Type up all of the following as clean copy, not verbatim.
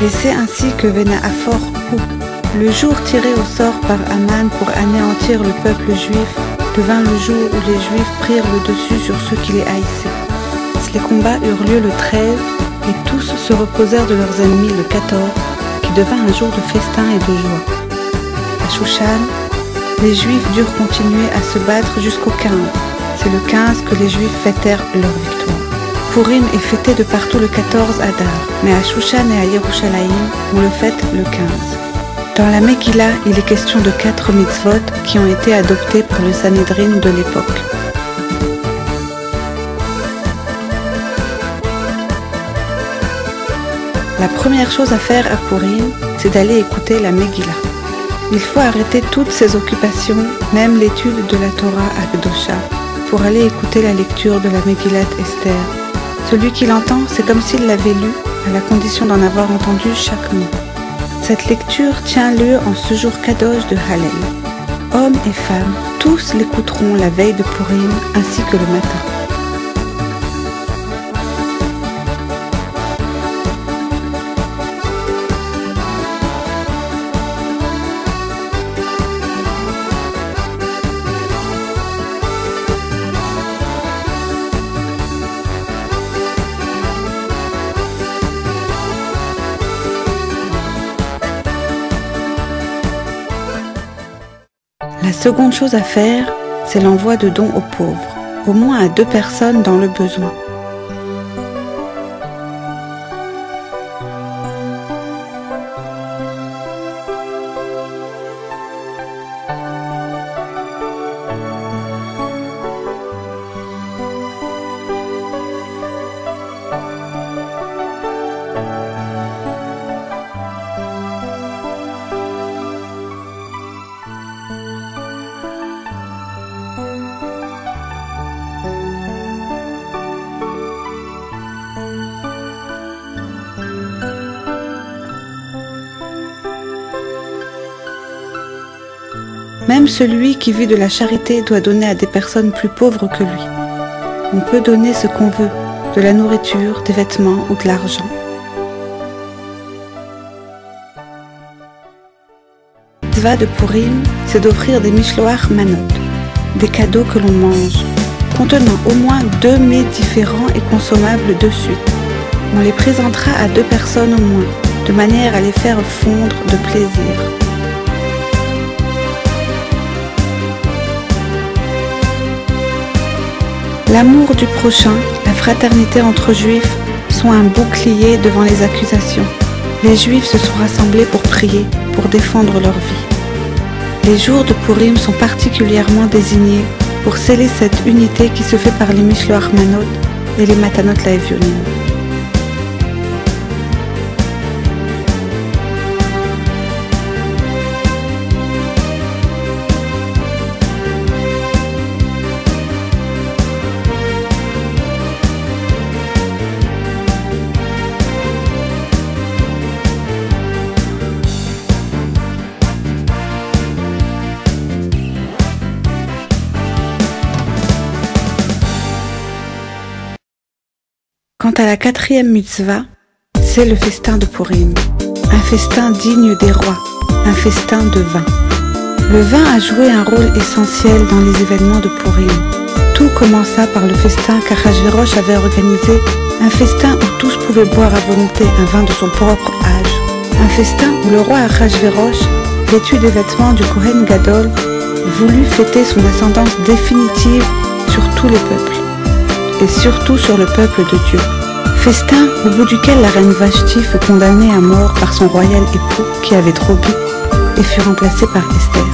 Et c'est ainsi que Venahafor Hu, le jour tiré au sort par Aman pour anéantir le peuple juif, devint le jour où les Juifs prirent le dessus sur ceux qui les haïssaient. Les combats eurent lieu le 13 et tous se reposèrent de leurs ennemis le 14, qui devint un jour de festin et de joie. À Shushan, les Juifs durent continuer à se battre jusqu'au 15. C'est le 15 que les Juifs fêtèrent leur victoire. Purim est fêté de partout le 14 Adar, mais à Shushan et à Yerushalayim, on le fête le 15. Dans la Megillah, il est question de 4 mitzvot qui ont été adoptés par le Sanhédrin de l'époque. La première chose à faire à Purim, c'est d'aller écouter la Megillah. Il faut arrêter toutes ses occupations, même l'étude de la Torah Akdosha, pour aller écouter la lecture de la Megillat Esther. Celui qui l'entend, c'est comme s'il l'avait lu, à la condition d'en avoir entendu chaque mot. Cette lecture tient lieu en ce jour Kadosh de Hallel. Hommes et femmes, tous l'écouteront la veille de Purim ainsi que le matin. La seconde chose à faire, c'est l'envoi de dons aux pauvres, au moins à 2 personnes dans le besoin. Même celui qui vit de la charité doit donner à des personnes plus pauvres que lui. On peut donner ce qu'on veut, de la nourriture, des vêtements ou de l'argent. La mitzvah de Purim, c'est d'offrir des mishloach manot, des cadeaux que l'on mange, contenant au moins 2 mets différents et consommables de suite. On les présentera à 2 personnes au moins, de manière à les faire fondre de plaisir. L'amour du prochain, la fraternité entre juifs sont un bouclier devant les accusations. Les juifs se sont rassemblés pour prier, pour défendre leur vie. Les jours de Purim sont particulièrement désignés pour sceller cette unité qui se fait par les Mishloach Manot et les Matanot Laevionim. Quant à la 4e mitzvah, c'est le festin de Purim, un festin digne des rois, un festin de vin. Le vin a joué un rôle essentiel dans les événements de Purim. Tout commença par le festin qu'Achashverosh avait organisé, un festin où tous pouvaient boire à volonté un vin de son propre âge. Un festin où le roi Achashverosh, vêtu des vêtements du Kohen Gadol, voulut fêter son ascendance définitive sur tous les peuples, et surtout sur le peuple de Dieu. Festin au bout duquel la reine Vashti fut condamnée à mort par son royal époux qui avait trop bu et fut remplacé par Esther.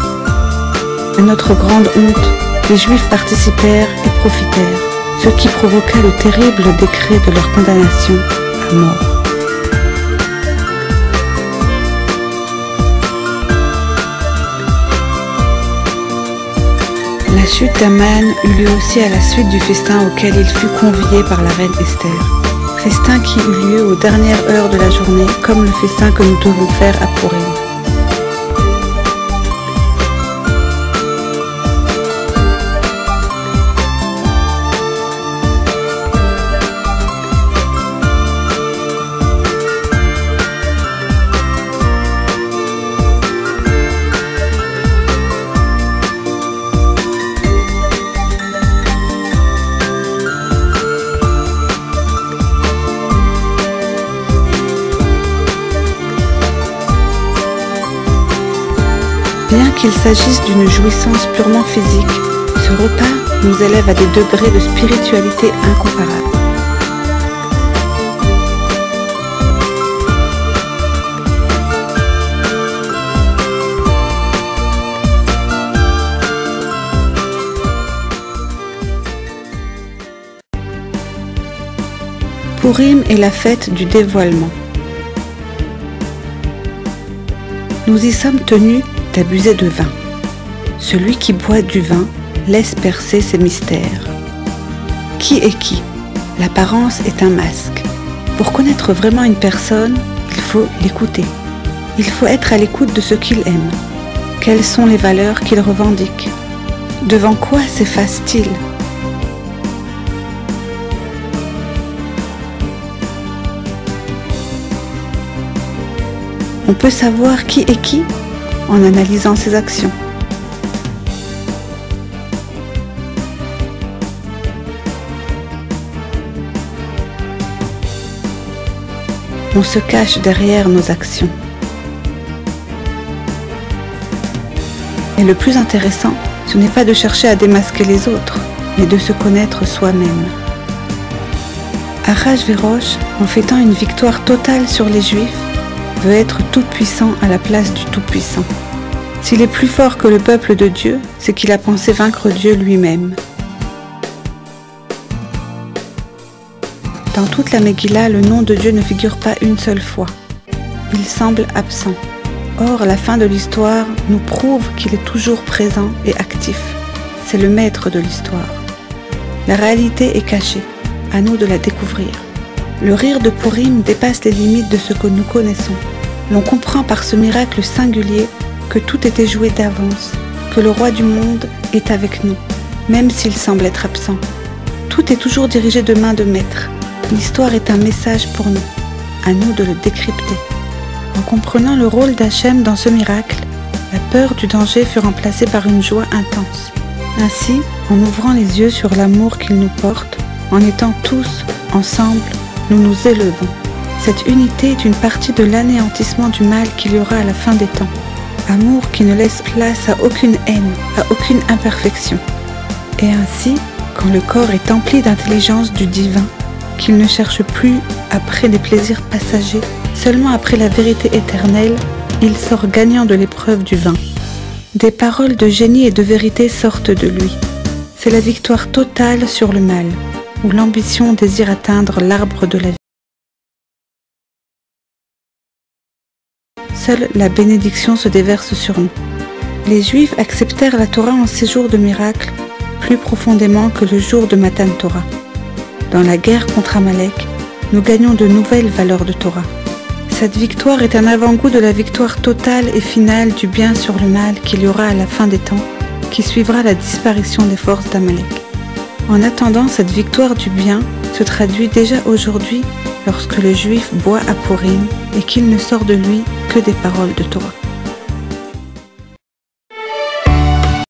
À notre grande honte, les Juifs participèrent et profitèrent, ce qui provoqua le terrible décret de leur condamnation à mort. La chute d'Aman eut lieu aussi à la suite du festin auquel il fut convié par la reine Esther. Festin qui eut lieu aux dernières heures de la journée, comme le festin que nous devons faire à Purim. qu'il s'agisse d'une jouissance purement physique, ce repas nous élève à des degrés de spiritualité incomparables. Pourim est la fête du dévoilement. Nous y sommes tenus d'abuser de vin. Celui qui boit du vin laisse percer ses mystères. Qui est qui? L'apparence est un masque. Pour connaître vraiment une personne, il faut l'écouter. Il faut être à l'écoute de ce qu'il aime. Quelles sont les valeurs qu'il revendique? Devant quoi s'efface-t-il? On peut savoir qui est qui en analysant ses actions. On se cache derrière nos actions. Et le plus intéressant, ce n'est pas de chercher à démasquer les autres, mais de se connaître soi-même. Achashvérosh, en fêtant une victoire totale sur les Juifs, veut être tout-puissant à la place du tout-puissant. S'il est plus fort que le peuple de Dieu, c'est qu'il a pensé vaincre Dieu lui-même. Dans toute la Megillah, le nom de Dieu ne figure pas une seule fois. Il semble absent. Or, la fin de l'histoire nous prouve qu'il est toujours présent et actif. C'est le maître de l'histoire. La réalité est cachée. À nous de la découvrir. Le rire de Pourim dépasse les limites de ce que nous connaissons. L'on comprend par ce miracle singulier que tout était joué d'avance, que le roi du monde est avec nous, même s'il semble être absent. Tout est toujours dirigé de main de maître. L'histoire est un message pour nous, à nous de le décrypter. En comprenant le rôle d'Hachem dans ce miracle, la peur du danger fut remplacée par une joie intense. Ainsi, en ouvrant les yeux sur l'amour qu'il nous porte, en étant tous ensemble, nous nous élevons. Cette unité est une partie de l'anéantissement du mal qu'il y aura à la fin des temps. Amour qui ne laisse place à aucune haine, à aucune imperfection. Et ainsi, quand le corps est empli d'intelligence du divin, qu'il ne cherche plus après des plaisirs passagers, seulement après la vérité éternelle, il sort gagnant de l'épreuve du vin. Des paroles de génie et de vérité sortent de lui. C'est la victoire totale sur le mal, où l'ambition désire atteindre l'arbre de la vie. Seule la bénédiction se déverse sur nous. Les Juifs acceptèrent la Torah en séjour de miracle plus profondément que le jour de Matan Torah. Dans la guerre contre Amalek, nous gagnons de nouvelles valeurs de Torah. Cette victoire est un avant-goût de la victoire totale et finale du bien sur le mal qu'il y aura à la fin des temps, qui suivra la disparition des forces d'Amalek. En attendant, cette victoire du bien se traduit déjà aujourd'hui lorsque le Juif boit à Pourim et qu'il ne sort de lui que des paroles de Torah.